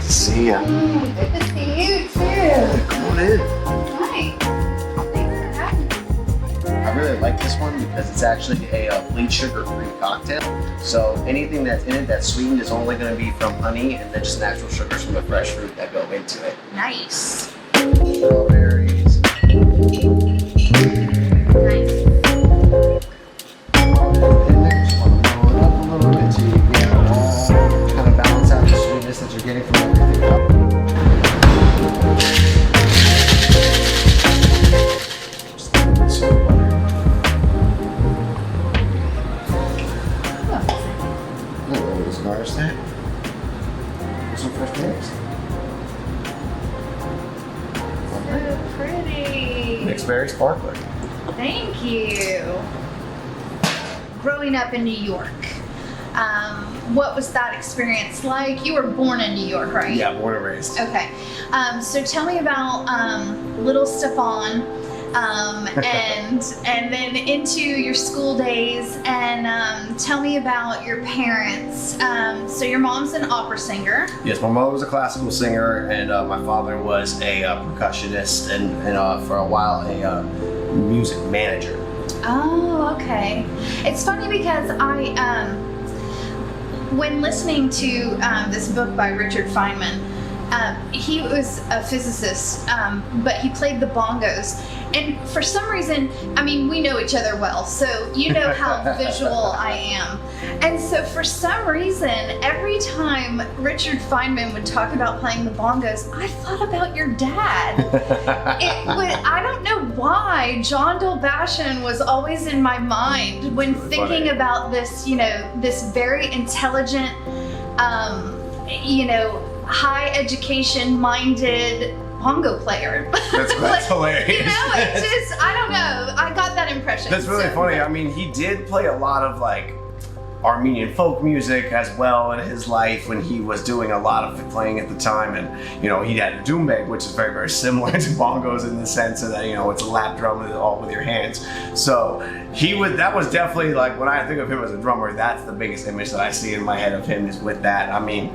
See ya. Good to see you too. Come on in. Hi. Thanks for having me. I really like this one because it's actually a bleach sugar-free cocktail. So anything that's in it that's sweetened is only going to be from honey and then just natural sugars from the fresh fruit that go into it. Nice. Strawberries. Nice. Just want to blow it up a little bit so you get all kind of balance out the sweetness that you're getting from everything else. Just a little bit of sweet butter. Let's garnish that. With some fresh berries. So pretty. Mixed berry sparkler. Thank you. Growing up in New York, what was that experience like? You were born in New York, right? Yeah, born and raised. Okay. So tell me about little Stefan, and then into your school days, and tell me about your parents. So your mom's an opera singer. Yes, my mother was a classical singer, and my father was a percussionist, and for a while a music manager. Oh, okay. It's funny because when listening to this book by Richard Feynman, he was a physicist, but he played the bongos. And for some reason, I mean, we know each other well, so you know how visual I am. And so for some reason, every time Richard Feynman would talk about playing the bongos, I thought about your dad. I don't know why John Dolbashian was always in my mind when thinking about this, this very intelligent, high education minded bongo player. That's hilarious. It's just, I don't know. I got that impression. That's really funny. I mean, he did play a lot of Armenian folk music as well in his life when he was doing a lot of playing at the time, and he had a doumbek, which is very, very similar to bongos in the sense that it's a lap drum and all with your hands. So that was definitely when I think of him as a drummer, that's the biggest image that I see in my head of him is with that. I mean,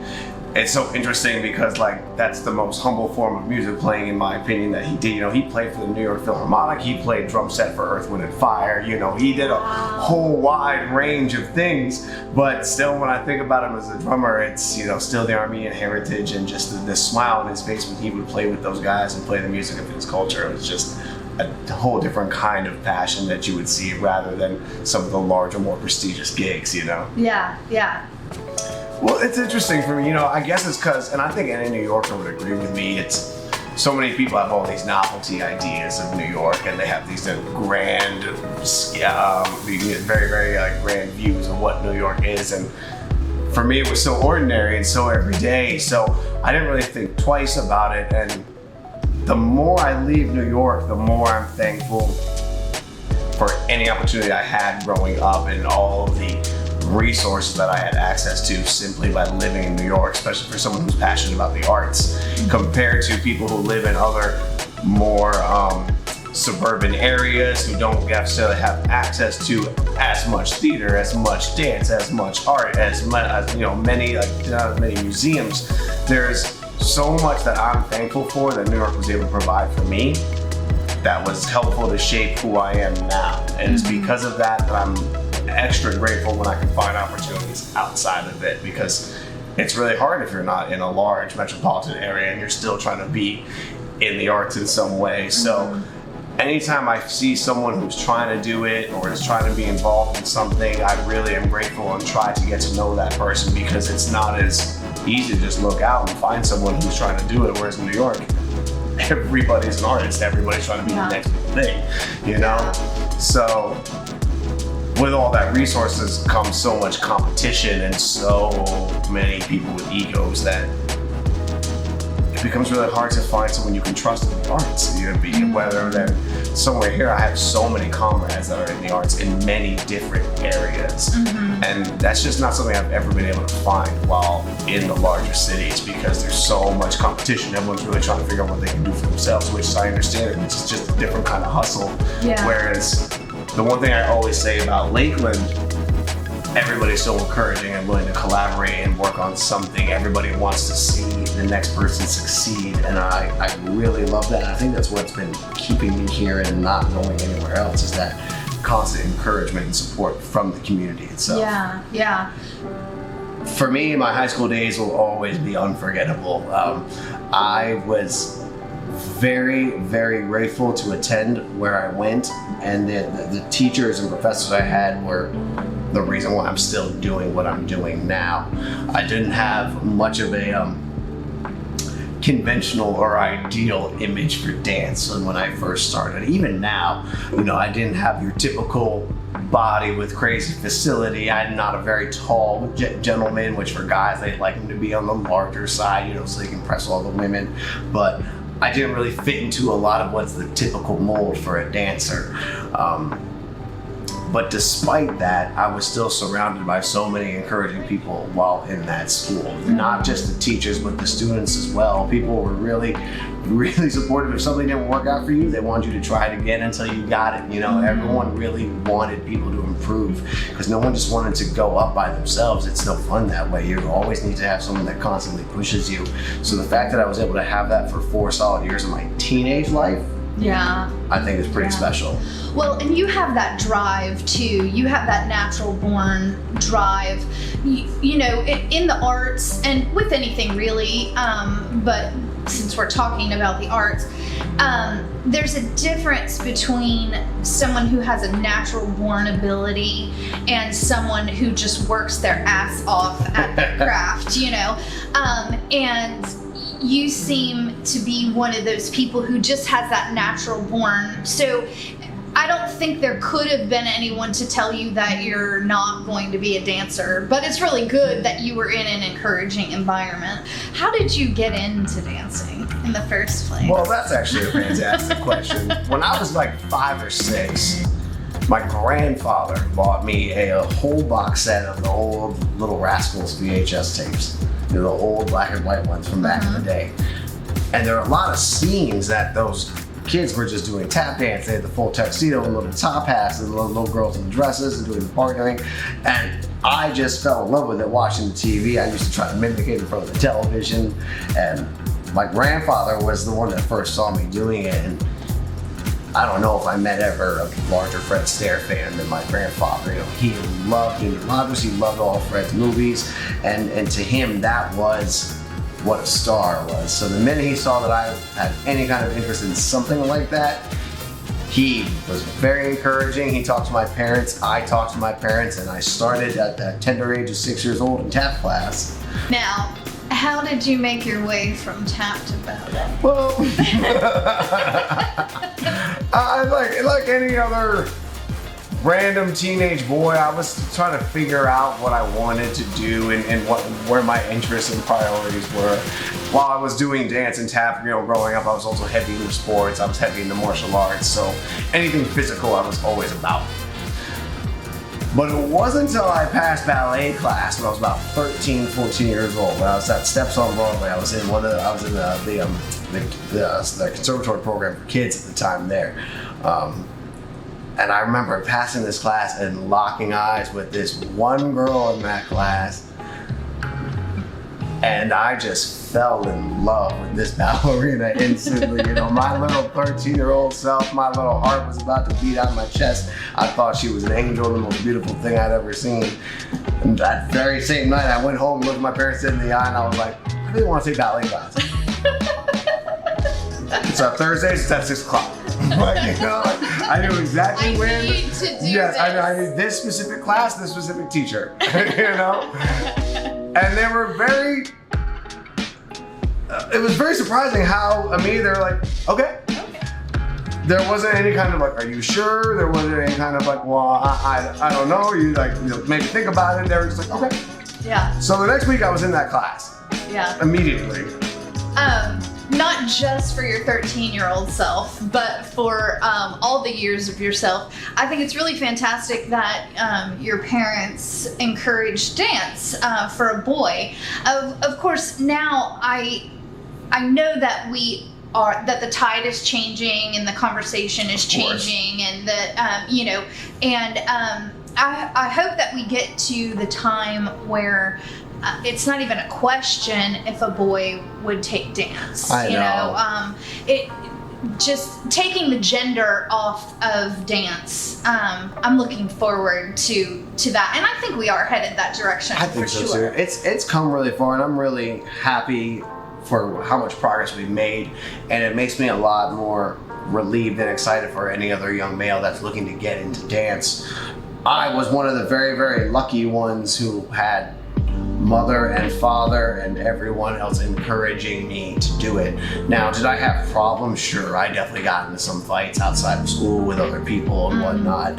it's so interesting because that's the most humble form of music playing in my opinion that he did. He played for the New York Philharmonic, he played drum set for Earth, Wind and Fire, he did a whole wide range of things, but still when I think about him as a drummer, it's still the Armenian heritage and just the smile on his face when he would play with those guys and play the music of his culture. It was just a whole different kind of passion that you would see rather than some of the larger, more prestigious gigs, Yeah. Well, it's interesting for me, I guess it's because, and I think any New Yorker would agree with me, it's so many people have all these novelty ideas of New York and they have these grand, very, very grand views of what New York is. And for me, it was so ordinary and so everyday, so I didn't really think twice about it. And the more I leave New York, the more I'm thankful for any opportunity I had growing up and all of the resources that I had access to simply by living in New York, especially for someone who's passionate about the arts, compared to people who live in other more suburban areas who don't necessarily have access to as much theater, as much dance, as much art, as many museums. There's so much that I'm thankful for that New York was able to provide for me that was helpful to shape who I am now. And it's because of that I'm extra grateful when I can find opportunities outside of it, because it's really hard if you're not in a large metropolitan area and you're still trying to be in the arts in some way. So anytime I see someone who's trying to do it or is trying to be involved in something, I really am grateful and try to get to know that person, because it's not as easy to just look out and find someone who's trying to do it, whereas in New York, everybody's an artist, everybody's trying to be the next thing, So with all that resources comes so much competition and so many people with egos that it becomes really hard to find someone you can trust in the arts. Whether they're somewhere here, I have so many comrades that are in the arts in many different areas. And that's just not something I've ever been able to find while in the larger cities, because there's so much competition. Everyone's really trying to figure out what they can do for themselves, which I understand, and it's just a different kind of hustle. Yeah. Whereas the one thing I always say about Lakeland everybody's so encouraging and willing to collaborate and work on something. Everybody wants to see the next person succeed, and I really love that. I think that's what's been keeping me here and not going anywhere else, is that constant encouragement and support from the community itself. Yeah. For me, my high school days will always be unforgettable. I was very, very grateful to attend where I went, and the teachers and professors I had were the reason why I'm still doing what I'm doing now. I didn't have much of a conventional or ideal image for dance when I first started. Even now, I didn't have your typical body with crazy facility. I'm not a very tall gentleman, which for guys, they like him to be on the larger side, so he can impress all the women. But I didn't really fit into a lot of what's the typical mold for a dancer. But despite that, I was still surrounded by so many encouraging people while in that school. Not just the teachers, but the students as well. People were really, really supportive. If something didn't work out for you, they wanted you to try it again until you got it. Everyone really wanted people to improve, because no one just wanted to go up by themselves. It's no fun that way. You always need to have someone that constantly pushes you. So the fact that I was able to have that for 4 solid years of my teenage life, I think is pretty special. Well, and you have that drive too. You have that natural born drive, in the arts and with anything really. But since we're talking about the arts, there's a difference between someone who has a natural born ability and someone who just works their ass off at their craft, and you seem to be one of those people who just has that natural born. So I don't think there could have been anyone to tell you that you're not going to be a dancer, but it's really good that you were in an encouraging environment. How did you get into dancing in the first place? Well, that's actually a fantastic question. When I was like 5 or 6, my grandfather bought me a whole box set of the old Little Rascals VHS tapes. The old black and white ones from back in the day. And there are a lot of scenes that those kids were just doing tap dance. They had the full tuxedo and little top hats and little girls in dresses and doing the partnering. And I just fell in love with it watching the TV. I used to try to mimic it in front of the television. And my grandfather was the one that first saw me doing it. And I don't know if I met ever a larger Fred Astaire fan than my grandfather. He loved Ginger Rogers, he loved all Fred's movies, and to him that was what a star was. So the minute he saw that I had any kind of interest in something like that, he was very encouraging. He talked to my parents, I talked to my parents, and I started at the tender age of 6 years old in tap class. Now, how did you make your way from tap to ballet? Well, like any other random teenage boy, I was trying to figure out what I wanted to do and where my interests and priorities were. While I was doing dance and tap, growing up, I was also heavy into sports. I was heavy into martial arts, so anything physical I was always about. But it wasn't until I passed ballet class when I was about 13, 14 years old. When I was at Steps on Broadway, I was in the conservatory program for kids at the time there. And I remember passing this class and locking eyes with this one girl in that class. And I just fell in love with this ballerina instantly. My little 13-year-old self, my little heart was about to beat out of my chest. I thought she was an angel, the most beautiful thing I'd ever seen. And that very same night, I went home, looked my parents in the eye, and I was like, I really want to take ballet class. So Thursdays, it's at 6 o'clock. I knew exactly when. I need to do yes, this. I need this specific class, this specific teacher. And they were very. It was very surprising how they were like, okay. There wasn't any kind of like, are you sure? There wasn't any kind of like, well, I don't know. You maybe think about it. They were just like, okay. Yeah. So the next week I was in that class. Yeah. Immediately. Not just for your 13-year-old self, but for all the years of yourself. I think it's really fantastic that your parents encouraged dance for a boy. Of course, now I know that that the tide is changing and the conversation is changing, and that I hope that we get to the time where it's not even a question if a boy would take dance. I you know. It just taking the gender off of dance. I'm looking forward to that, and I think we are headed that direction. I think for so sure. too. It's come really far, and I'm really happy for how much progress we've made, and it makes me a lot more relieved and excited for any other young male that's looking to get into dance. I was one of the very, very lucky ones who had mother and father and everyone else encouraging me to do it. Now, did I have problems? Sure, I definitely got into some fights outside of school with other people and whatnot.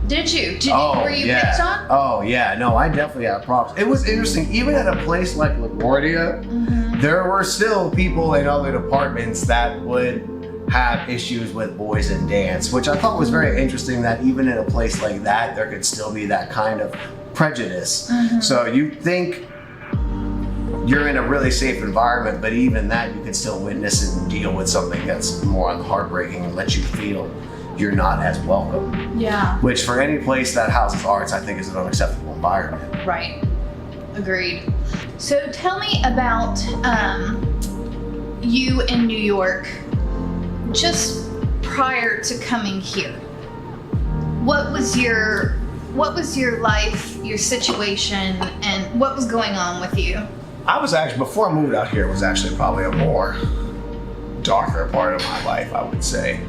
Did you? Were you picked on? Oh yeah, no, I definitely had problems. It was interesting, even at a place like LaGuardia, there were still people in other departments that would have issues with boys in dance, which I thought was very interesting, that even in a place like that, there could still be that kind of prejudice. So you think you're in a really safe environment, but even that you can still witness and deal with something that's more heartbreaking and let you feel you're not as welcome. Yeah. Which for any place that houses arts, I think is an unacceptable environment. Right. Agreed. So tell me about you in New York just prior to coming here. What was your life, your situation, and what was going on with you? I was actually, before I moved out here, it was actually probably a more darker part of my life, I would say.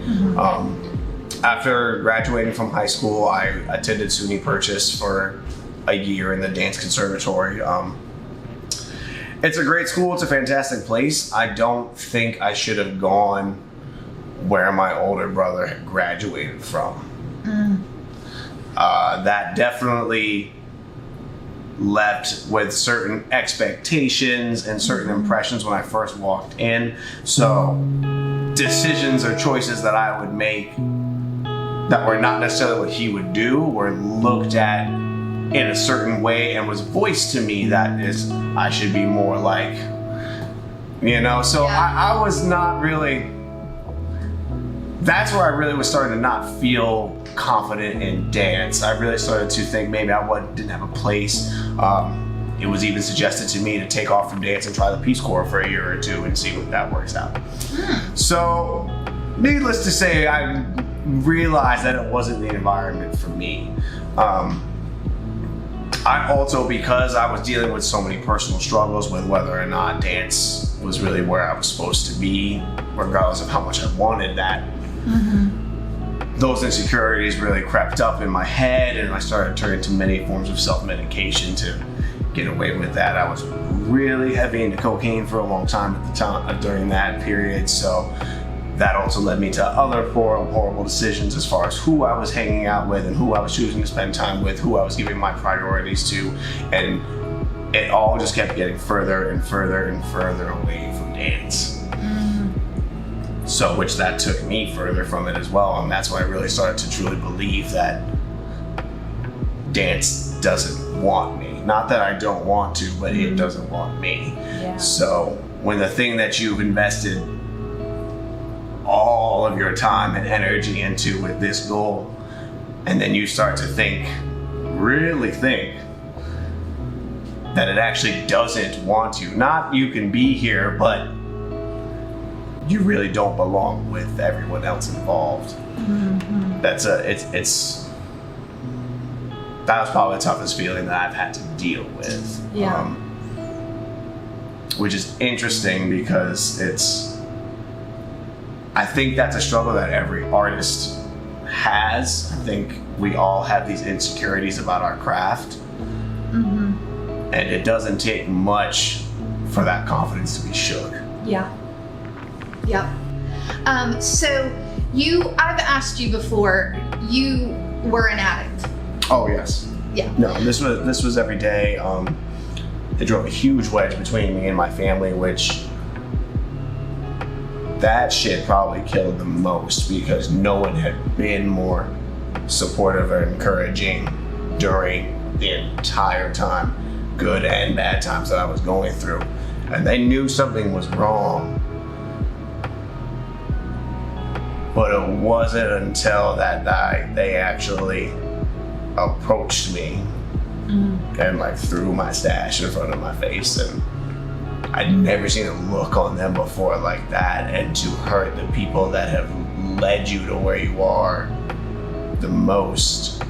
After graduating from high school, I attended SUNY Purchase for a year in the dance conservatory. It's a great school, it's a fantastic place. I don't think I should have gone where my older brother had graduated from. That definitely left with certain expectations and certain impressions when I first walked in. So decisions or choices that I would make that were not necessarily what he would do were looked at in a certain way and was voiced to me that is, I should be more like, so I was not really, that's where I really was starting to not feel confident in dance. I really started to think maybe I didn't have a place. It was even suggested to me to take off from dance and try the Peace Corps for a year or two and see what that works out. So, needless to say, I realized that it wasn't the environment for me. I also, because I was dealing with so many personal struggles with whether or not dance was really where I was supposed to be, regardless of how much I wanted that, those insecurities really crept up in my head, and I started turning to many forms of self-medication to get away with that. I was really heavy into cocaine for a long time at the time during that period, so that also led me to other horrible decisions as far as who I was hanging out with and who I was choosing to spend time with, who I was giving my priorities to, and it all just kept getting further and further and further away from dance. So, which that took me further from it as well, and that's when I really started to truly believe that dance doesn't want me. Not that I don't want to, but it doesn't want me. Yeah. So, when the thing that you've invested all of your time and energy into with this goal, and then you start to really think that it actually doesn't want you. Not you can be here, but you really don't belong with everyone else involved. That was probably the toughest feeling that I've had to deal with. Yeah. Which is interesting because I think that's a struggle that every artist has. I think we all have these insecurities about our craft. And it doesn't take much for that confidence to be shook. Yeah. Yep. So I've asked you before, you were an addict. Oh yes. Yeah. No, this was every day. It drove a huge wedge between me and my family, which that shit probably killed the most because no one had been more supportive or encouraging during the entire time, good and bad times that I was going through. And they knew something was wrong. But it wasn't until that night they actually approached me and like threw my stash in front of my face, and I'd never seen a look on them before like that. And to hurt the people that have led you to where you are the most,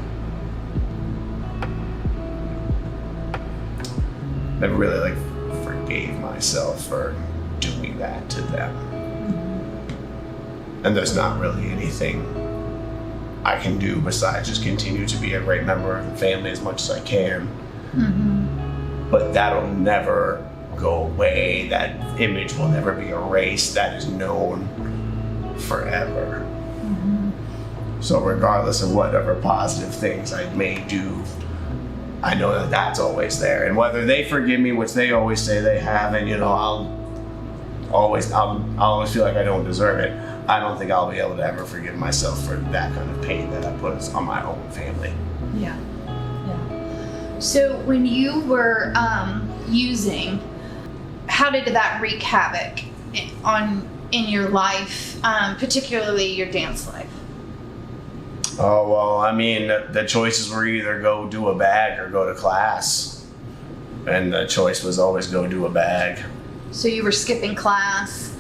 I really like forgave myself for doing that to them. And there's not really anything I can do besides just continue to be a great member of the family as much as I can. But that'll never go away. That image will never be erased. That is known forever. So regardless of whatever positive things I may do, I know that that's always there. And whether they forgive me, which they always say they have, and I'll always feel like I don't deserve it, I don't think I'll be able to ever forgive myself for that kind of pain that I put on my own family. Yeah. So when you were using, how did that wreak havoc in your life, particularly your dance life? Oh, well, I mean, the choices were either go do a bag or go to class. And the choice was always go do a bag. So you were skipping class.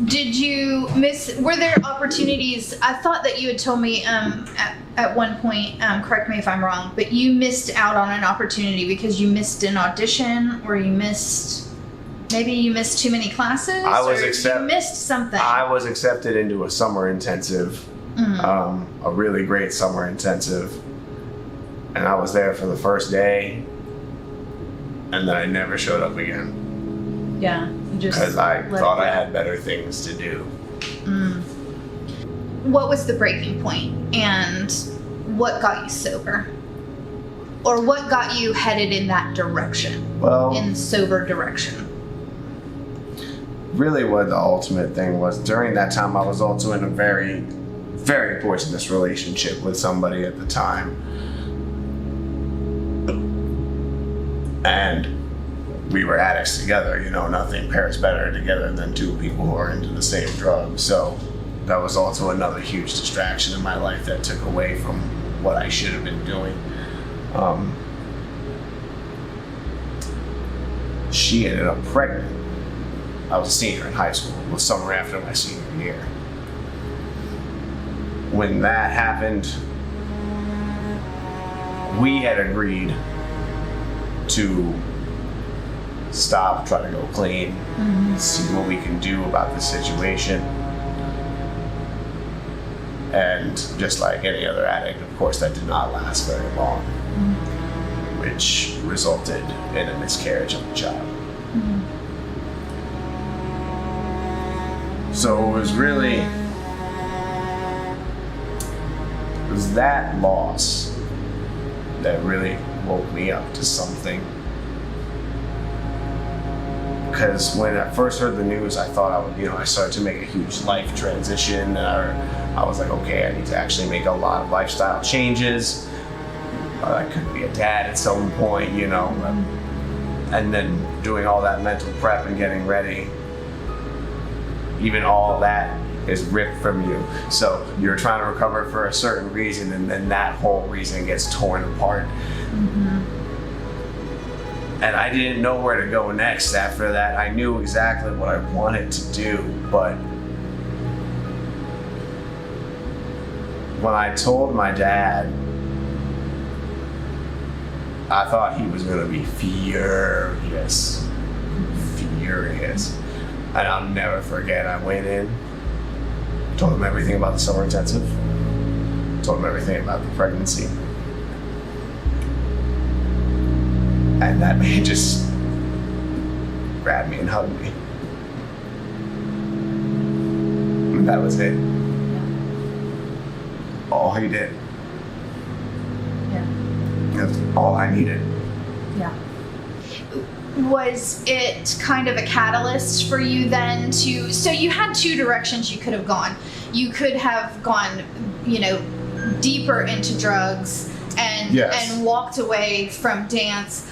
Did you miss, were there opportunities? I thought that you had told me at one point, correct me if I'm wrong, but you missed out on an opportunity because you missed an audition, or you missed too many classes, you missed something. I was accepted into a summer intensive, a really great summer intensive, and I was there for the first day, and then I never showed up again. Yeah, because I thought I had better things to do. What was the breaking point, and what got you sober? Or what got you headed in that direction? Well, in sober direction. Really what the ultimate thing was, during that time I was also in a very, very poisonous relationship with somebody at the time. And we were addicts together, nothing pairs better together than two people who are into the same drug. So that was also another huge distraction in my life that took away from what I should have been doing. She ended up pregnant. I was a senior in high school, the summer after my senior year. When that happened, we had agreed to stop, try to go clean, see what we can do about the situation. And just like any other addict, of course, that did not last very long, which resulted in a miscarriage of the child. So it was that loss that really woke me up to something. Because when I first heard the news, I thought I started to make a huge life transition, or I was like, okay, I need to actually make a lot of lifestyle changes. I could be a dad at some point, and then doing all that mental prep and getting ready. Even all that is ripped from you. So you're trying to recover for a certain reason, and then that whole reason gets torn apart. And I didn't know where to go next after that. I knew exactly what I wanted to do, but when I told my dad, I thought he was gonna be furious. And I'll never forget, I went in, told him everything about the summer intensive, told him everything about the pregnancy. And that man just grabbed me and hugged me. And that was it. All he did. Yeah. That's all I needed. Yeah. Was it kind of a catalyst for you then so you had two directions you could have gone. You could have gone, deeper into drugs and walked away from dance,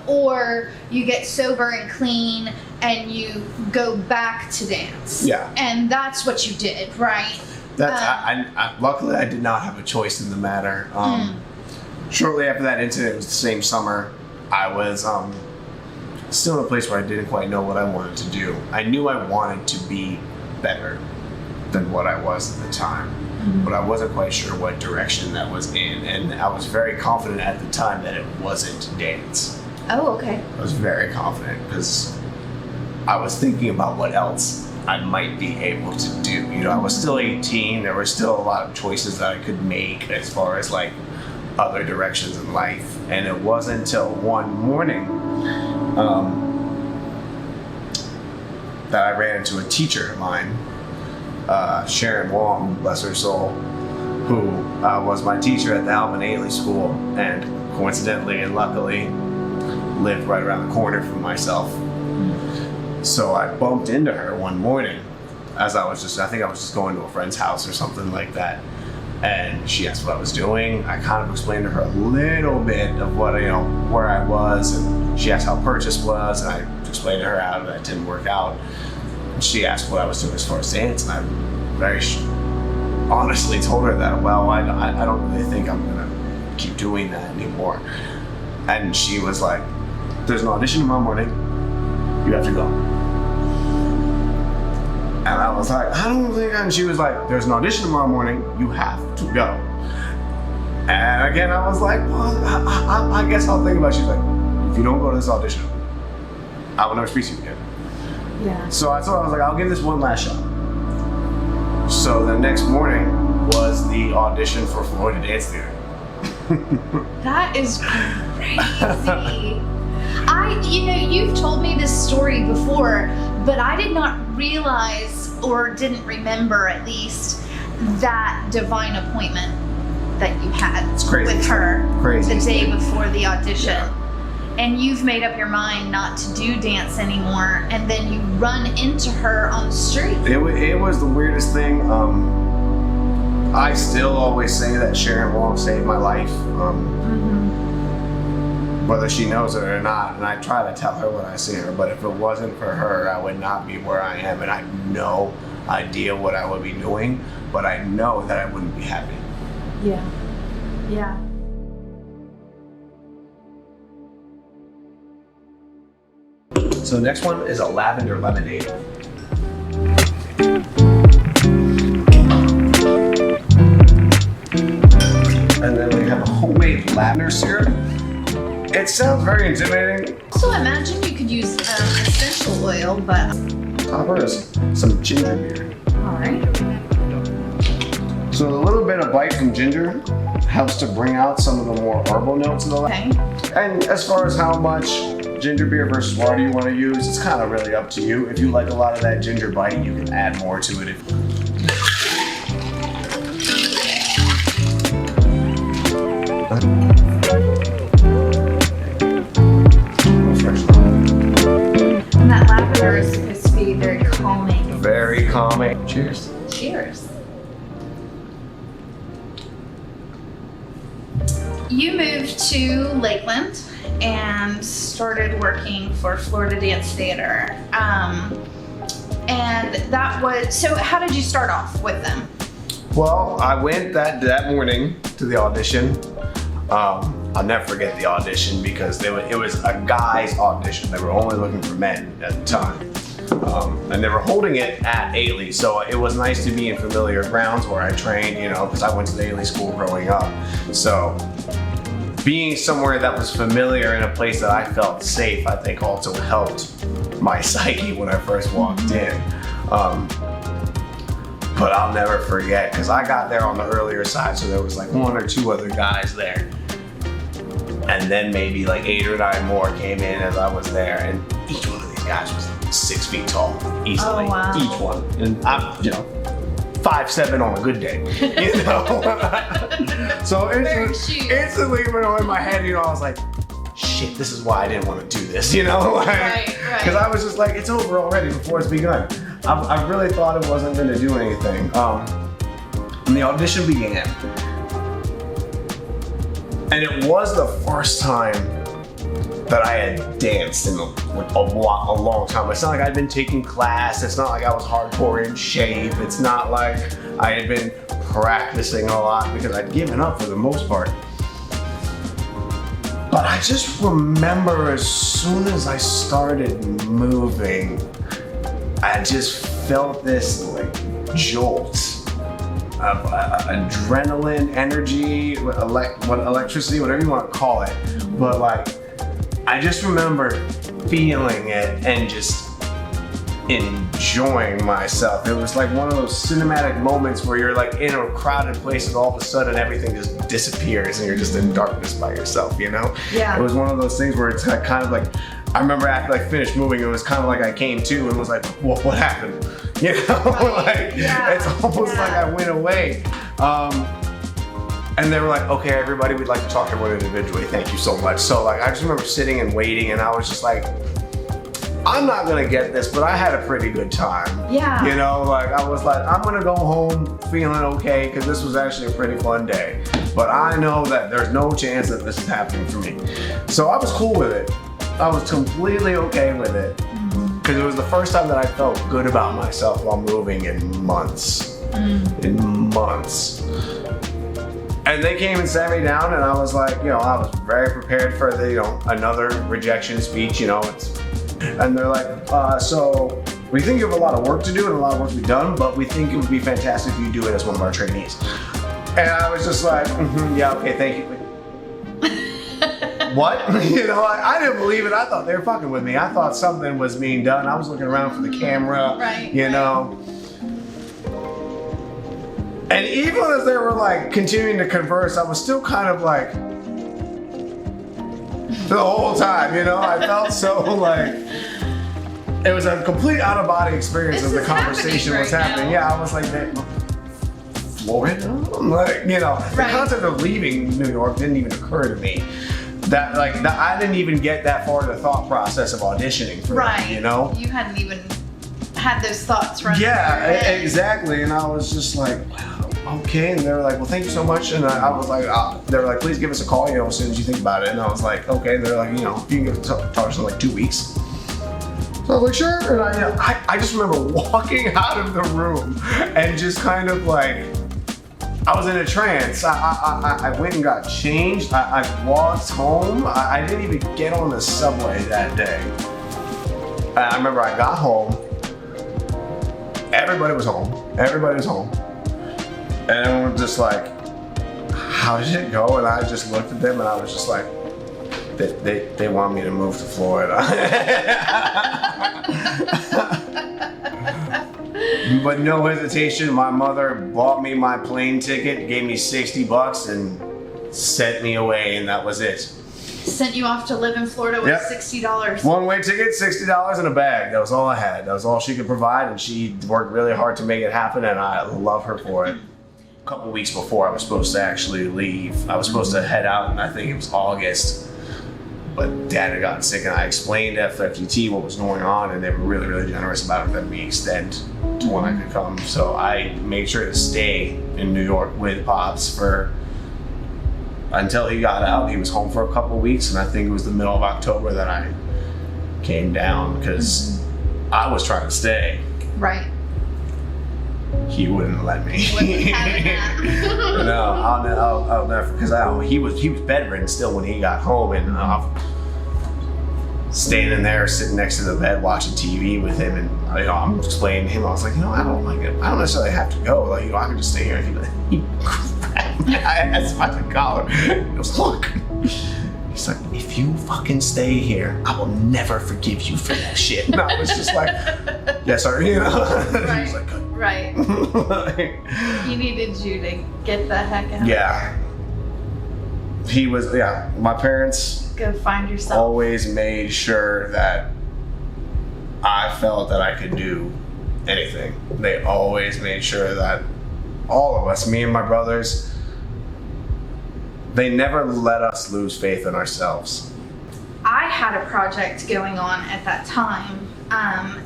or you get sober and clean and you go back to dance. Yeah. And that's what you did, right? Luckily, I did not have a choice in the matter. Shortly after that incident, it was the same summer. I was still in a place where I didn't quite know what I wanted to do. I knew I wanted to be better than what I was at the time, but I wasn't quite sure what direction that was in, and I was very confident at the time that it wasn't dance. Oh, okay. I was very confident because I was thinking about what else I might be able to do. You know, I was still 18. There were still a lot of choices that I could make as far as like other directions in life. And it wasn't until one morning that I ran into a teacher of mine, Sharon Wong, bless her soul, who was my teacher at the Alvin Ailey School, and coincidentally and luckily lived right around the corner from myself. So I bumped into her one morning as I think I was just going to a friend's house or something like that. And she asked what I was doing. I kind of explained to her a little bit of what, you know, where I was, and she asked how purchase was, and I explained to her how that didn't work out. And she asked what I was doing as far as dance, and I very honestly told her that, well, I don't really think I'm gonna keep doing that anymore. And she was like, there's an audition tomorrow morning, you have to go. And I was like, I don't think, and she was like, there's an audition tomorrow morning, you have to go. And again, I was like, well, I guess I'll think about it. She's like, if you don't go to this audition, I will never speak to you again. Yeah. So I told her, I was like, I'll give this one last shot. So the next morning was the audition for Florida Dance Theater. That is crazy. You've told me this story before, but I did not realize, or didn't remember at least, that divine appointment that you had with her the day before the audition. Yeah. And you've made up your mind not to do dance anymore, and then you run into her on the street. It was the weirdest thing. I still always say that Sharon Wong saved my life. Whether she knows it or not, and I try to tell her when I see her, but if it wasn't for her, I would not be where I am, and I have no idea what I would be doing, but I know that I wouldn't be happy. Yeah. Yeah. So the next one is a lavender lemonade. And then we have a homemade lavender syrup. It sounds very intimidating. Also, imagine you could use essential oil, but... Topper is some ginger beer. Alright. So a little bit of bite from ginger helps to bring out some of the more herbal notes in the lavender. Okay. And as far as how much ginger beer versus water you want to use, it's kind of really up to you. If you like a lot of that ginger bite, you can add more to it. And that lavender is supposed to be very calming. Very calming. Cheers. Cheers. You moved to Lakeland and started working for Florida Dance Theater. And that was, so how did you start off with them? Well, I went that morning to the audition. I'll never forget the audition because it was a guy's audition. They were only looking for men at the time. And they were holding it at Ailey, so it was nice to be in familiar grounds where I trained, you know, because I went to the Ailey school growing up. So being somewhere that was familiar in a place that I felt safe, I think also helped my psyche when I first walked in. But I'll never forget, because I got there on the earlier side, so there was like 1 or 2 other guys there. And then maybe like 8 or 9 more came in as I was there, and each one of these guys was 6 feet tall, easily. Oh, wow. Each one. And I'm, 5'7" on a good day, you know? So instantly, in my head, I was like, shit, this is why I didn't want to do this, Right. Because I was just like, it's over already before it's begun. I really thought it wasn't going to do anything. And the audition began. And it was the first time that I had danced in a long time. It's not like I'd been taking class. It's not like I was hardcore in shape. It's not like I had been practicing a lot because I'd given up for the most part. But I just remember as soon as I started moving, I just felt this like jolt of adrenaline, energy, electricity, whatever you want to call it. But like, I just remember feeling it and just enjoying myself. It was like one of those cinematic moments where you're like in a crowded place and all of a sudden everything just disappears and you're just in darkness by yourself, you know? Yeah. It was one of those things where it's like, kind of like, I remember after I finished moving, it was kind of like I came to and was like, what happened? You know, Right. like, Yeah. it's almost like I went away. And they were like, okay, everybody, we'd like to talk to everyone individually. Thank you so much. So like, I just remember sitting and waiting and I was just like, I'm not gonna get this, but I had a pretty good time. Yeah. You know, like I was like, I'm gonna go home feeling okay because this was actually a pretty fun day. But I know that there's no chance that this is happening for me. So I was cool with it. I was completely okay with it. Because it was the first time that I felt good about myself while moving in months. In months. And they came and sat me down and I was like, you know, I was very prepared for the, you know, another rejection speech, you know, and they're like, so we think you have a lot of work to do and a lot of work to be done, but we think it would be fantastic if you do it as one of our trainees. And I was just like, yeah, okay, thank you. What? You know, I didn't believe it. I thought they were fucking with me. I thought something was being done. I was looking around for the camera, Right, you know. And even as they were like continuing to converse, I was still kind of like, the whole time, you know, I felt so like, it was a complete out of body experience as the conversation was happening. Yeah, I was like, Florida? Like, you know, the concept of leaving New York didn't even occur to me. That I didn't even get that far in the thought process of auditioning for them, you know? You hadn't even had those thoughts running. Yeah, exactly. And I was just like, wow, okay. And they were like, well, thank you so much. And I was like, they were like, please give us a call, you know, as soon as you think about it. And I was like, okay. And they're like, you know, you can give talk us in like 2 weeks. So I was like, sure. And I just remember walking out of the room and just kind of like, I was in a trance. I went and got changed. I walked home. I didn't even get on the subway that day. I remember I got home. Everybody was home. Everybody was home. And everyone was just like, how did it go? And I just looked at them and I was just like, they want me to move to Florida. But no hesitation, my mother bought me my plane ticket, gave me $60 and sent me away, and that was it. Sent you off to live in Florida with $60. One-way ticket, $60 in a bag. That was all I had. That was all she could provide, and she worked really hard to make it happen, and I love her for it. A couple weeks before I was supposed to actually leave, I was supposed to head out, and I think it was August. But Dad had gotten sick, and I explained to FFDT what was going on, and they were really, really generous about it, letting me extend to when I could come. So I made sure to stay in New York with Pops until he got out. He was home for a couple weeks, and I think it was the middle of October that I came down because I was trying to stay. Right. He wouldn't let me. No, I'll never, because he was bedridden still when he got home, and standing there, sitting next to the bed, watching TV with him, and you know, I'm explaining to him. I was like, you know, I don't necessarily have to go. Like, you know, I can just stay here. He grabbed my ass by the collar. He goes, look. He's like, if you fucking stay here, I will never forgive you for that shit. And I was just like, yes, sir. You know. Right. He was like, good. Right. He needed you to get the heck out. Yeah. He was, my parents Go find yourself. always made sure that I felt that I could do anything. They always made sure that all of us, me and my brothers, they never let us lose faith in ourselves. I had a project going on at that time.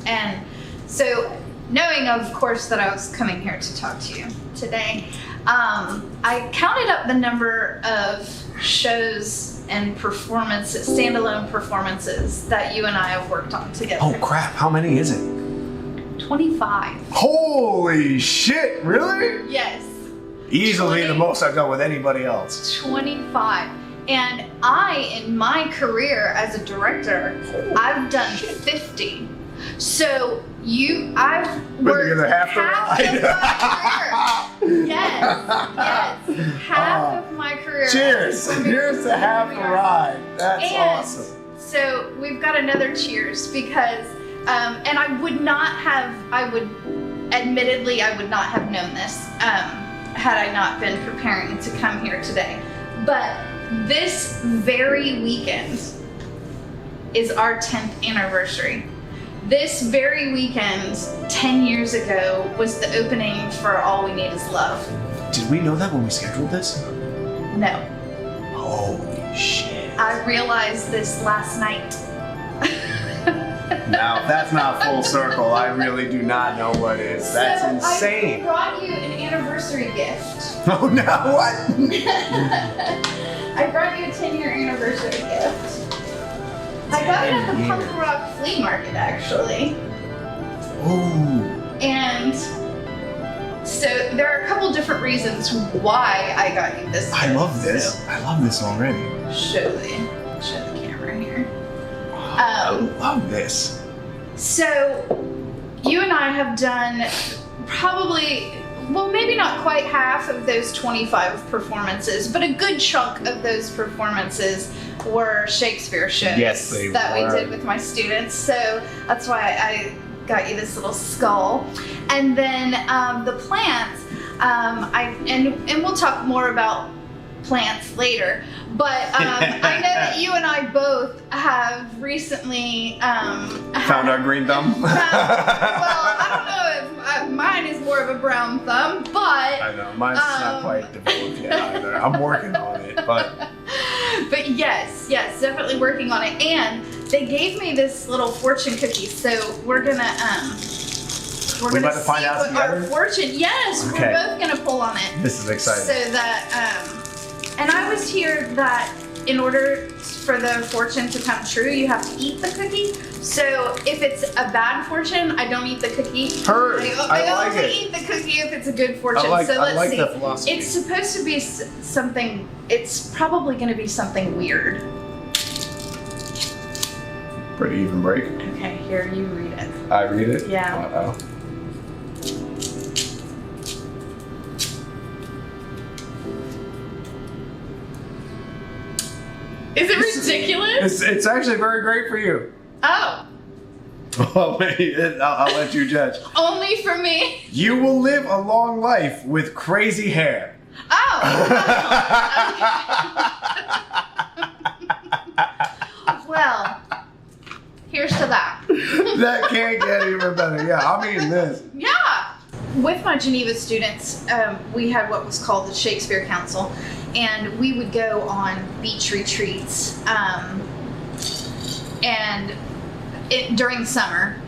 And so knowing, of course, that I was coming here to talk to you today, I counted up the number of shows and performances, standalone performances that you and I have worked on together. Oh crap! How many is it? 25. Holy shit! Really? Yes. Easily the most I've done with anybody else. 25. And in my career as a director, I've done 50. So I've worked together half the of my career. Yes. Half of my career. Cheers! Cheers to half the ride. That's awesome. So we've got another cheers because, and I would not have known this had I not been preparing to come here today. But this very weekend is our 10th anniversary. This very weekend, 10 years ago, was the opening for All We Need Is Love. Did we know that when we scheduled this? No. Holy shit. I realized this last night. Now, if that's not full circle, I really do not know what is. That's insane. I brought you an anniversary gift. Oh, no, what? I brought you a 10-year anniversary gift. I got it at the Punk Rock Flea Market, actually. Ooh. And so there are a couple different reasons why I got you this gift. I love this. So I love this already. show the camera here. I love this. So you and I have done probably, well, maybe not quite half of those 25 performances, but a good chunk of those performances were Shakespeare shows that we did with my students. So that's why I got you this little skull. And then the plants, and we'll talk more about plants later, but I know that you and I both have recently found our green thumb. well, I don't know if mine is more of a brown thumb, but I know mine's not quite developed yet either. I'm working on it, but yes, definitely working on it. And they gave me this little fortune cookie, so we're gonna about to find out together? Our fortune. Yes, okay. We're both gonna pull on it. This is exciting. So that and I was here that in order for the fortune to come true, you have to eat the cookie. So if it's a bad fortune, I don't eat the cookie. Heard. I like only it. eat the cookie if it's a good fortune. I so let's like see. the philosophy. It's supposed to be something. It's probably going to be something weird. Pretty even break. Okay, here you read it. I read it. Yeah. Uh-oh. Is it ridiculous? It's actually very great for you. Oh. Oh, wait, I'll let you judge. Only for me? You will live a long life with crazy hair. Oh. Well, here's to that. That can't get even better. Yeah, I mean this. Yeah. With my Geneva students, we had what was called the Shakespeare Council, and we would go on beach retreats during summer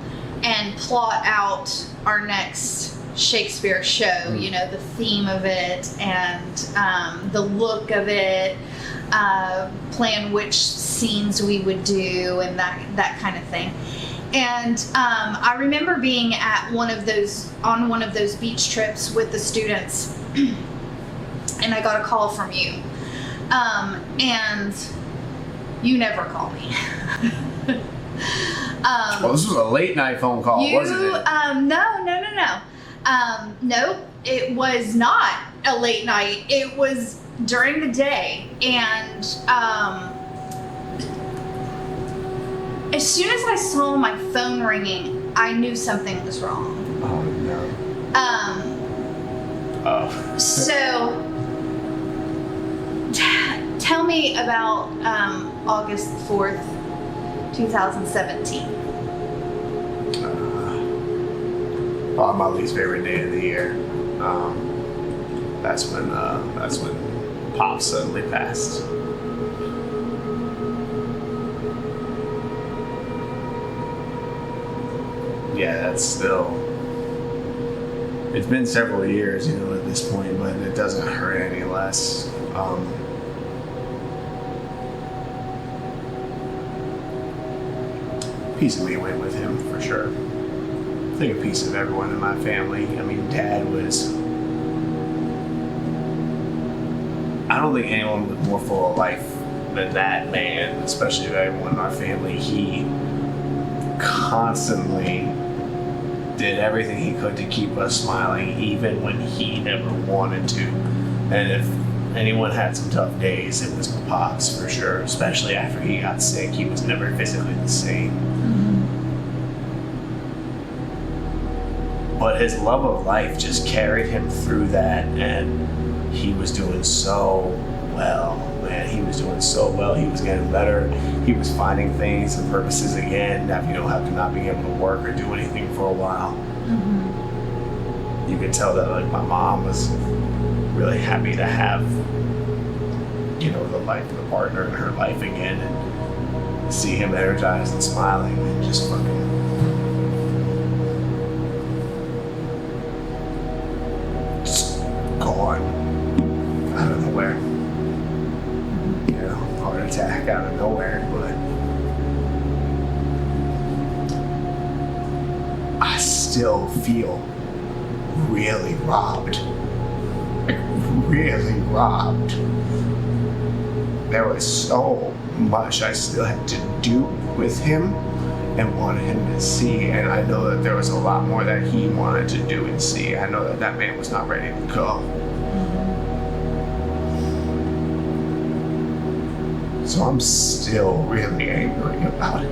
and plot out our next Shakespeare show, you know, the theme of it and the look of it, plan which scenes we would do and that kind of thing. And I remember being on one of those beach trips with the students, and I got a call from you, and you never call me. Well, this was a late night phone call, wasn't it? No, it was not a late night. It was during the day, and as soon as I saw my phone ringing, I knew something was wrong. Oh no. So, tell me about August 4th, 2017. My least favorite day of the year. That's when Pop suddenly passed. Yeah, that's still. It's been several years, you know, at this point, but it doesn't hurt any less. piece of me went with him for sure. I think a piece of everyone in my family. I mean, Dad was. I don't think anyone was more full of life than that man, especially everyone in our family. He constantly did everything he could to keep us smiling, even when he never wanted to. And if anyone had some tough days, it was my pops for sure, especially after he got sick. He was never physically the same. But his love of life just carried him through that, and he was doing so well, man. He was doing so well. He was getting better. He was finding things and purposes again after, after not being able to work or do anything for a while. You could tell that, like, my mom was really happy to have, the life of the partner in her life again, and see him energized and smiling and just fucking gone out of nowhere. Heart attack out of nowhere, but I still feel really robbed. Like, really robbed. There was so much I still had to do with him and wanted him to see, and I know that there was a lot more that he wanted to do and see. I know that that man was not ready to go. So I'm still really angry about it.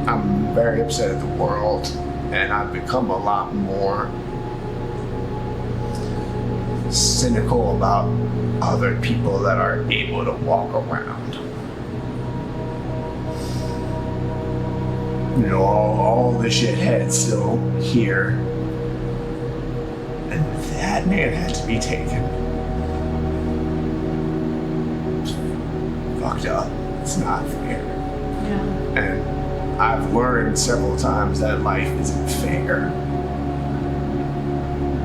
I'm very upset at the world, and I've become a lot more cynical about other people that are able to walk around. All the shitheads still here, and that man had to be taken. It's fucked up. It's not fair. Yeah. And I've learned several times that life isn't fair.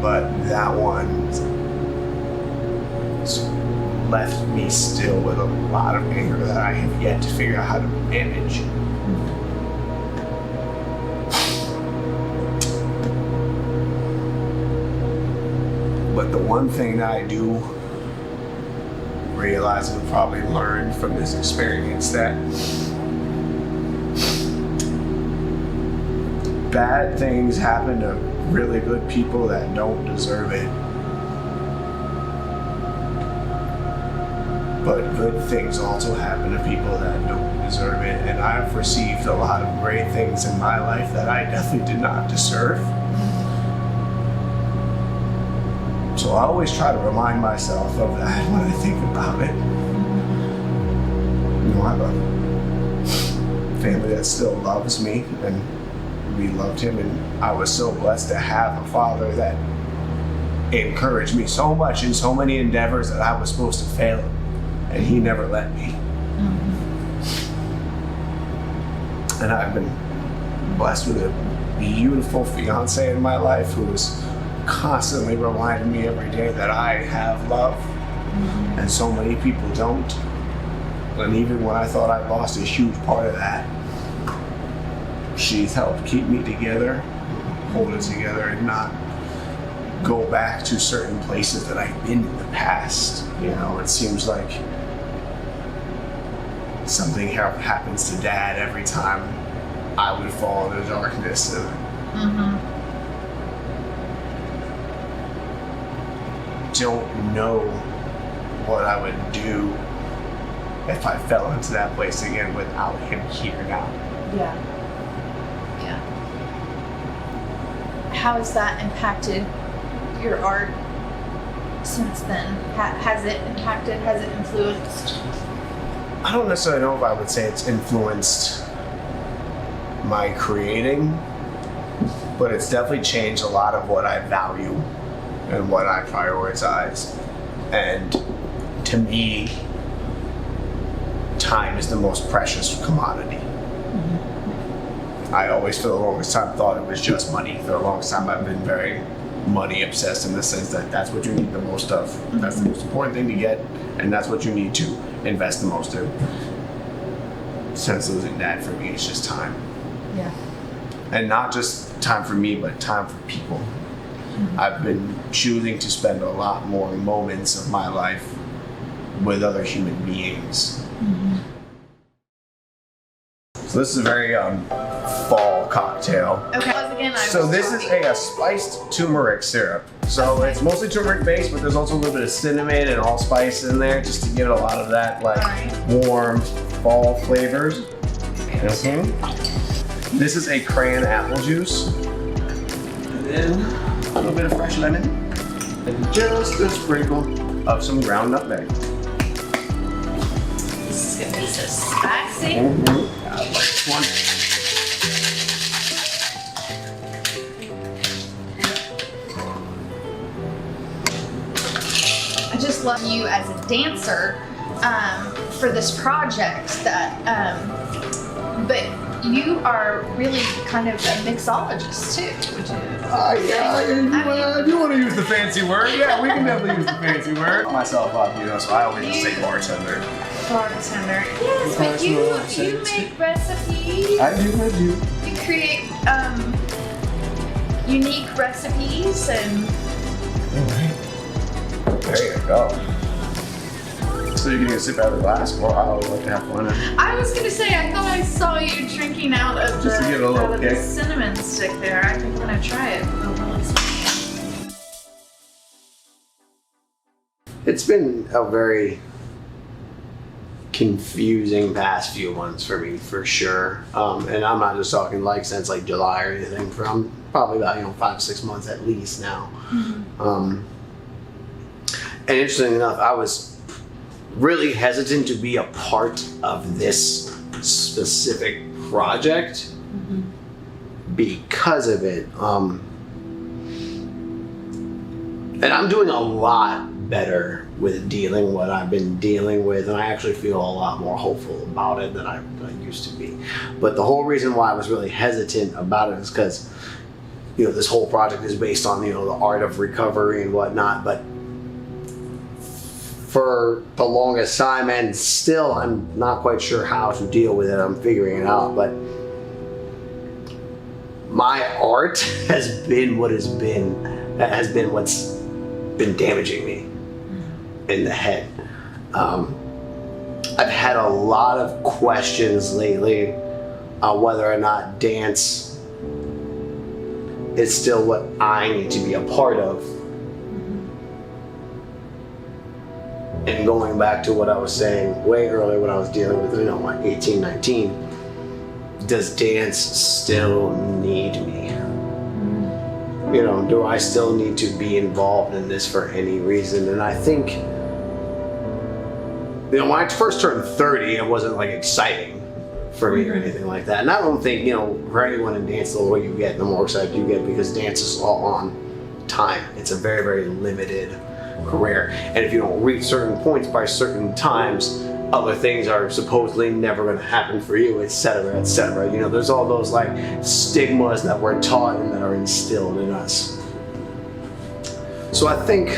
But that one left me still with a lot of anger that I have yet to figure out how to manage. But the one thing that I do realize and probably learned from this experience, that bad things happen to really good people that don't deserve it. But good things also happen to people that don't deserve it. And I've received a lot of great things in my life that I definitely did not deserve. So I always try to remind myself of that when I think about it. I have a family that still loves me, and we loved him, and I was so blessed to have a father that encouraged me so much in so many endeavors that I was supposed to fail, and he never let me. And I've been blessed with a beautiful fiance in my life who is constantly reminding me every day that I have love, and so many people don't. And even when I thought I lost a huge part of that, she's helped keep me together, hold it together, and not go back to certain places that I've been in the past. It seems like something happens to Dad every time I would fall into darkness. Don't know what I would do if I fell into that place again without him here now. Yeah. How has that impacted your art since then? Has it impacted? Has it influenced? I don't necessarily know if I would say it's influenced my creating, but it's definitely changed a lot of what I value and what I prioritize. And to me, time is the most precious commodity. I always, for the longest time, thought it was just money. For the longest time, I've been very money obsessed in the sense that that's what you need the most of. That's the most important thing to get, and that's what you need to invest the most in. since losing Dad, for me, it's just time. Yeah. And not just time for me, but time for people. I've been choosing to spend a lot more moments of my life with other human beings. So this is a very fall cocktail. Okay. Again, So this is a spiced turmeric syrup. So it's mostly turmeric based, but there's also a little bit of cinnamon and allspice in there just to give it a lot of that warm fall flavors. This is a crayon apple juice. And then a little bit of fresh lemon. And just a sprinkle of some ground nutmeg. This is gonna be so spicy. One. I just love you as a dancer for this project. But you are really kind of a mixologist too, which is If you want to use the fancy word, yeah, we can definitely use the fancy word. Myself up, so I always just say bartender. Bartender. Yes, but you make recipes. I do. You create unique recipes and. There you go. So you can sip out of the glass, or I would like to have fun. I was gonna say, I thought I saw you drinking out of Just to give it a little kick. the cinnamon stick there. I think I'm gonna try it. It's been a very confusing past few months for me, for sure. And I'm not just talking since July or anything. From probably about 5-6 months at least now. And interestingly enough, I was really hesitant to be a part of this specific project because of it. And I'm doing a lot better with dealing what I've been dealing with, and I actually feel a lot more hopeful about it than I used to be. But the whole reason why I was really hesitant about it is because this whole project is based on the art of recovery and whatnot, but for the longest time, and still I'm not quite sure how to deal with it. I'm figuring it out, but my art has been what's been damaging me in the head. I've had a lot of questions lately on whether or not dance is still what I need to be a part of. And going back to what I was saying way earlier when I was dealing with, 18, 19, does dance still need me? Do I still need to be involved in this for any reason? And I think, when I first turned 30, it wasn't exciting for me or anything like that. And I don't think, for anyone in dance, the older you get, the more excited you get, because dance is all on time. It's a very, very limited career, and if you don't reach certain points by certain times, other things are supposedly never going to happen for you, etc., etc. There's all those stigmas that we're taught and that are instilled in us. So I think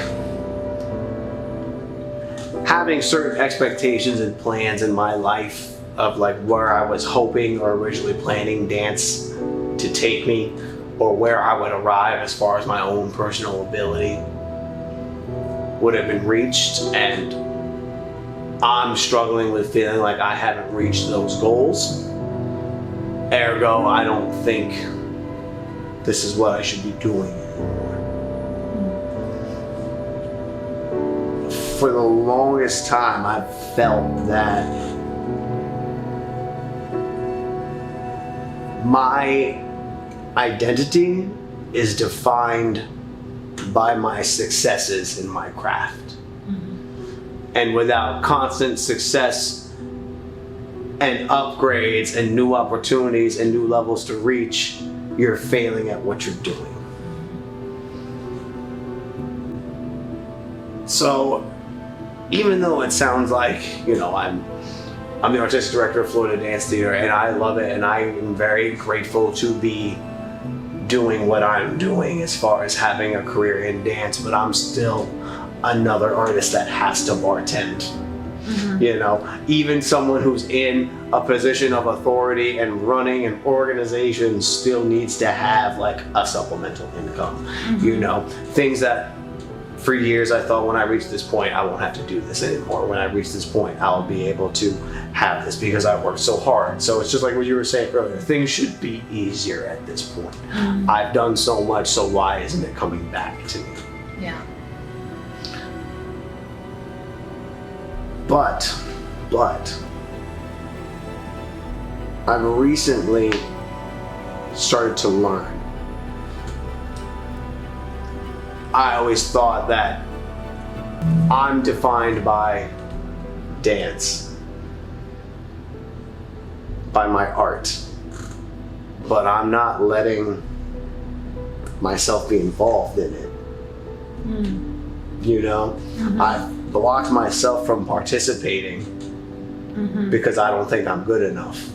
having certain expectations and plans in my life of where I was hoping or originally planning dance to take me, or where I would arrive as far as my own personal ability would have been reached, and I'm struggling with feeling like I haven't reached those goals. Ergo, I don't think this is what I should be doing anymore. For the longest time, I've felt that my identity is defined by my successes in my craft. And without constant success and upgrades and new opportunities and new levels to reach, you're failing at what you're doing. So even though it sounds like, I'm the artistic director of Florida Dance Theater, and I love it, and I am very grateful to be doing what I'm doing as far as having a career in dance, but I'm still another artist that has to bartend. You know, even someone who's in a position of authority and running an organization still needs to have like a supplemental income. You know, things that for years I thought when I reach this point I won't have to do this anymore. When I reach this point I'll be able to have this because I worked so hard. So it's just like what you were saying earlier, things should be easier at this point. I've done so much, so why isn't it coming back to me? Yeah. But I've recently started to learn. I always thought that I'm defined by dance, by my art, but I'm not letting myself be involved in it. You know, I've blocked myself from participating because I don't think I'm good enough.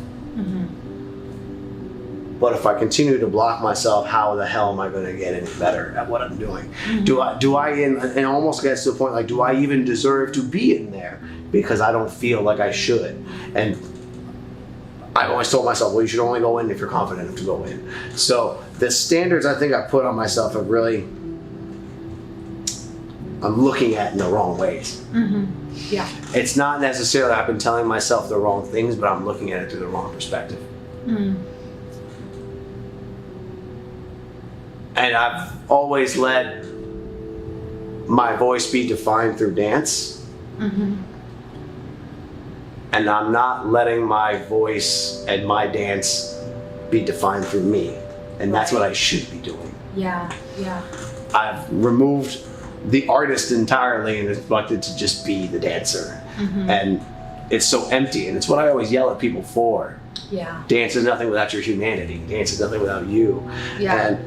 But if I continue to block myself, how the hell am I going to get any better at what I'm doing? Do I and it almost gets to a point like, do I even deserve to be in there? Because I don't feel like I should. And I've always told myself, well, you should only go in if you're confident enough to go in. So the standards I think I put on myself have really, I'm looking at in the wrong ways. Yeah. It's not necessarily I've been telling myself the wrong things, but I'm looking at it through the wrong perspective. And I've always let my voice be defined through dance. And I'm not letting my voice and my dance be defined through me. And that's what I should be doing. Yeah. I've removed the artist entirely and expected to just be the dancer. And it's so empty, and it's what I always yell at people for. Yeah. Dance is nothing without your humanity. Dance is nothing without you. Yeah. And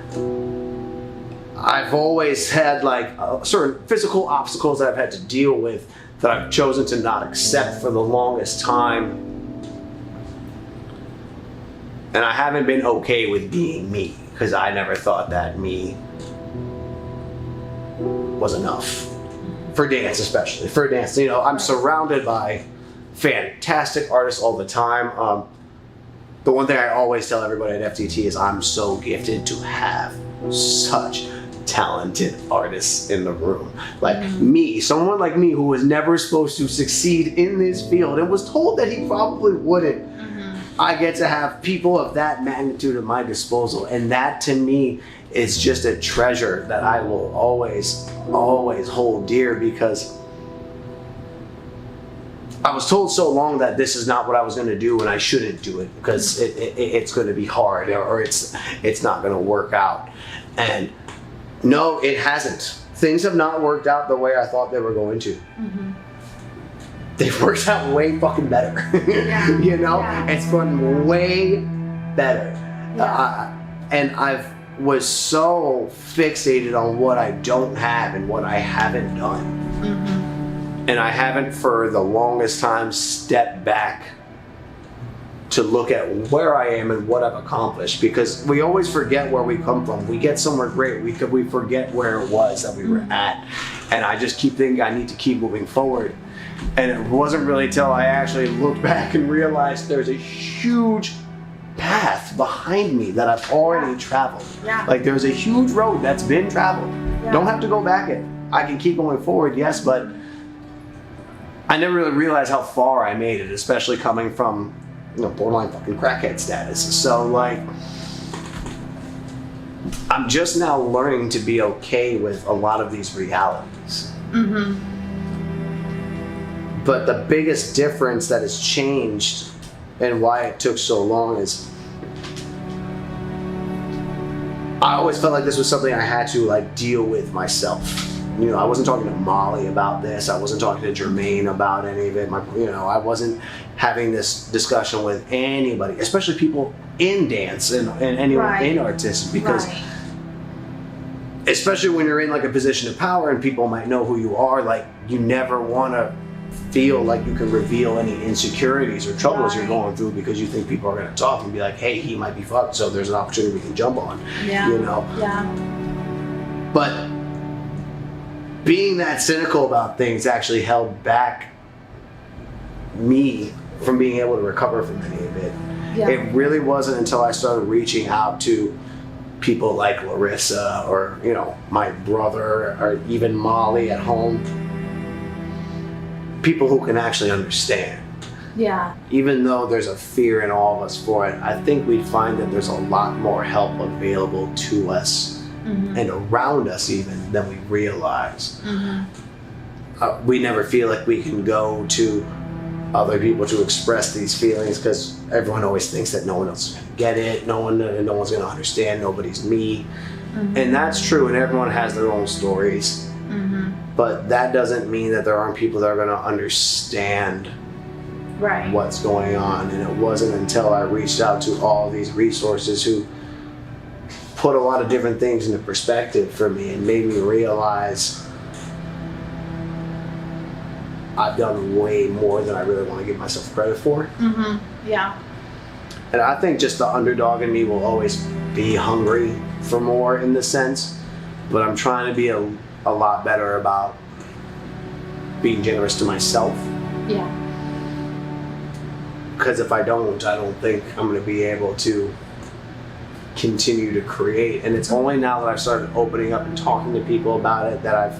I've always had like certain physical obstacles that I've had to deal with that I've chosen to not accept for the longest time. And I haven't been okay with being me because I never thought that me was enough. For dance especially. For dance, you know, I'm surrounded by fantastic artists all the time. The one thing I always tell everybody at FTT is I'm so gifted to have such talented artists in the room. Like me, someone like me who was never supposed to succeed in this field and was told that he probably wouldn't. I get to have people of that magnitude at my disposal, and that to me is just a treasure that I will always hold dear, because I was told so long that this is not what I was going to do and I shouldn't do it because it's going to be hard or it's not going to work out. And no, it hasn't. Things have not worked out the way I thought they were going to. They've worked out way fucking better. You know, it's gone way better. And I was so fixated on what I don't have and what I haven't done. And I haven't for the longest time stepped back to look at where I am and what I've accomplished, because we always forget where we come from. We get somewhere great, we forget where it was that we were at. And I just keep thinking I need to keep moving forward. And it wasn't really till I actually looked back and realized there's a huge path behind me that I've already traveled. Like there's a huge road that's been traveled. Don't have to go back it. I can keep going forward, yes, but I never really realized how far I made it, especially coming from, you know, borderline fucking crackhead status. So like, I'm just now learning to be okay with a lot of these realities. But the biggest difference that has changed and why it took so long is I always felt like this was something I had to like deal with myself. You know, I wasn't talking to Molly about this. I wasn't talking to Jermaine about any of it. I wasn't having this discussion with anybody, especially people in dance and anyone in artists, because especially when you're in like a position of power and people might know who you are, like you never want to feel like you can reveal any insecurities or troubles you're going through, because you think people are going to talk and be like, hey, he might be fucked, so there's an opportunity we can jump on. You know? But being that cynical about things actually held back me from being able to recover from any of it. Yeah. It really wasn't until I started reaching out to people like Larissa or, you know, my brother or even Molly at home. People who can actually understand. Yeah. Even though there's a fear in all of us for it, I think we'd find that there's a lot more help available to us and around us even than we realize. We never feel like we can go to other people to express these feelings because everyone always thinks that no one else is going to get it, no one's going to understand, nobody's me. And that's true, and everyone has their own stories. But that doesn't mean that there aren't people that are going to understand what's going on. And it wasn't until I reached out to all these resources who put a lot of different things into perspective for me and made me realize I've done way more than I really want to give myself credit for. Yeah. And I think just the underdog in me will always be hungry for more in this sense. But I'm trying to be a lot better about being generous to myself. Yeah. Because if I don't think I'm going to be able to continue to create. And it's only now that I've started opening up and talking to people about it that I've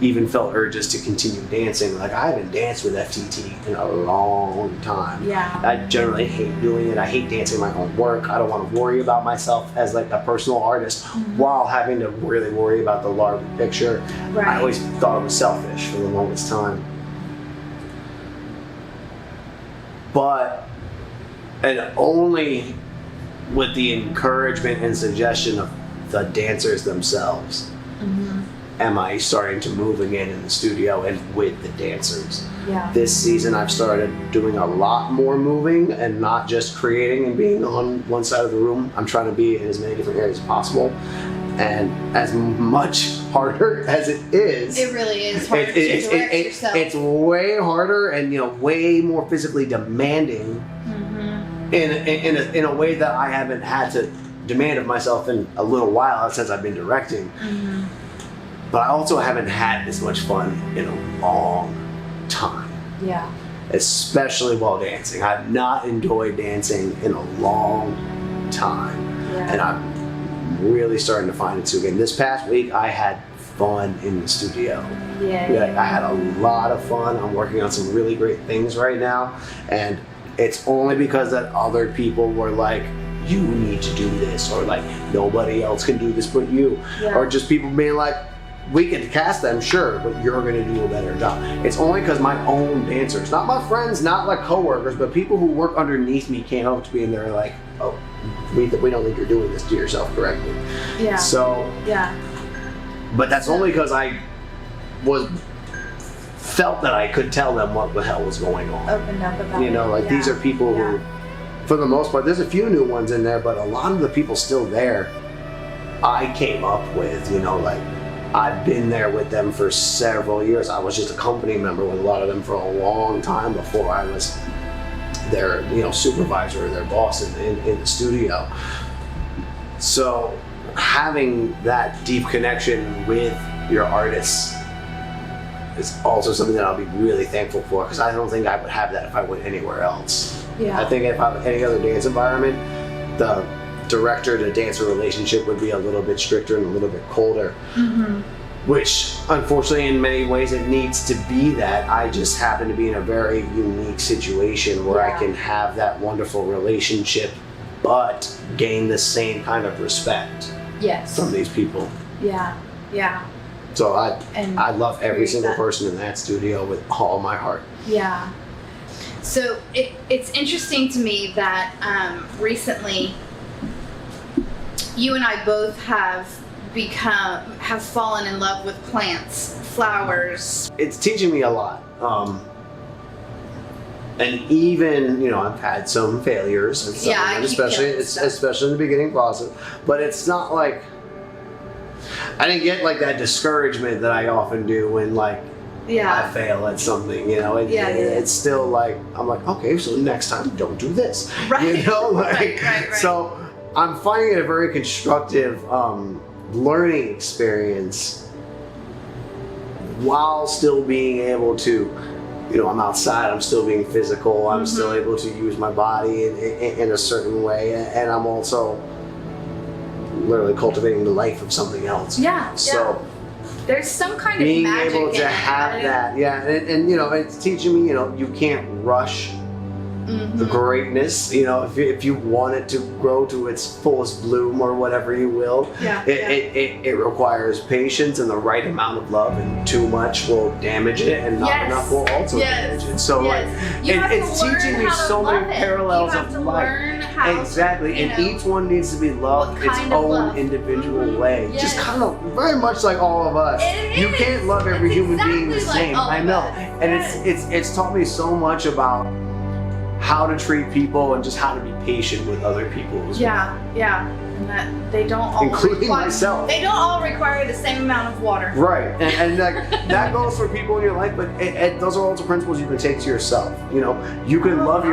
even felt urges to continue dancing. Like, I haven't danced with FTT in a long time. Yeah. I generally hate doing it. I hate dancing my own work. I don't want to worry about myself as like a personal artist while having to really worry about the larger picture. I always thought it was selfish for the longest time. But, and only with the encouragement and suggestion of the dancers themselves am I starting to move again in the studio and with the dancers. Yeah. This season I've started doing a lot more moving and not just creating and being on one side of the room. I'm trying to be in as many different areas as possible. And as much harder as it is, it really is hard to direct yourself. It's way harder and, you know, way more physically demanding in a way that I haven't had to demand of myself in a little while since I've been directing. But I also haven't had this much fun in a long time. Yeah. Especially while dancing. I've not enjoyed dancing in a long time. Yeah. And I'm really starting to find it too again. This past week I had fun in the studio. I had a lot of fun. I'm working on some really great things right now. And it's only because that other people were like, you need to do this, or like, nobody else can do this but you. Or just people being like, we can cast them, sure, but you're going to do a better job. It's only because my own dancers, not my friends, not like coworkers, but people who work underneath me came up to me and they're like, oh, we don't think you're doing this to yourself correctly. So, but that's only because I felt that I could tell them what the hell was going on. Opened up about it. You know, like these are people who, for the most part, there's a few new ones in there, but a lot of the people still there, I came up with, you know, like, I've been there with them for several years. I was just a company member with a lot of them for a long time before I was their, you know, supervisor or their boss in the studio. So having that deep connection with your artists is also something that I'll be really thankful for, because I don't think I would have that if I went anywhere else. I think if I was any other dance environment, the director to dancer relationship would be a little bit stricter and a little bit colder, which unfortunately in many ways it needs to be that. I just happen to be in a very unique situation where I can have that wonderful relationship but gain the same kind of respect from these people. So I love every single person in that studio with all my heart. So it's interesting to me that recently you and I both have fallen in love with plants, flowers. It's teaching me a lot. And even, you know, I've had some failures, and especially in the beginning process. But it's not like I didn't get like that discouragement that I often do when like I fail at something. You know, it's still like I'm like, okay, so next time don't do this. You know, like so. I'm finding it a very constructive learning experience while still being able to you know, I'm outside, I'm still being physical, I'm still able to use my body in a certain way, and I'm also literally cultivating the life of something else. Yeah. So there's some kind of being magic able in to it, have right? that, yeah, and you know, it's teaching me, you know, you can't rush the greatness. You know, if you want it to grow to its fullest bloom or whatever you will, it requires patience and the right amount of love, and too much will damage it, and not enough will also damage it. So like, it's teaching me so many parallels of life. Exactly, and each one needs to be loved its own individual way. Just kind of very much like all of us. You can't love every human being the same. I know, and it's taught me so much about how to treat people and just how to be patient with other people as well. Yeah, and that they don't all including myself. They don't all require the same amount of water. Right, and like, that goes for people in your life, but those are also principles you can take to yourself. You know, you can love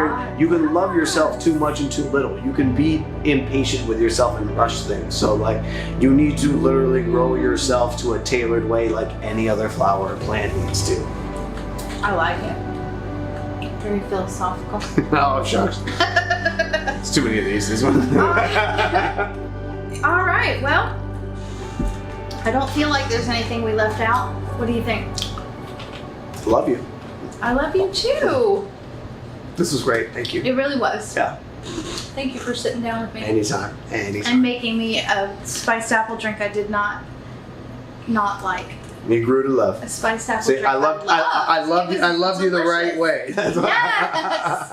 yourself too much and too little. You can be impatient with yourself and rush things. So like, you need to literally grow yourself to a tailored way, like any other flower or plant needs to. I like it. Very philosophical. Oh shucks. It's too many of these. This one. All right. Well, I don't feel like there's anything we left out. What do you think? Love you. I love you too. This was great. Thank you. It really was. Yeah. Thank you for sitting down with me. Anytime. And making me a spiced apple drink I did not like. You grew to love. A spiced apple See, drink. I loved you the right way. That's Yes.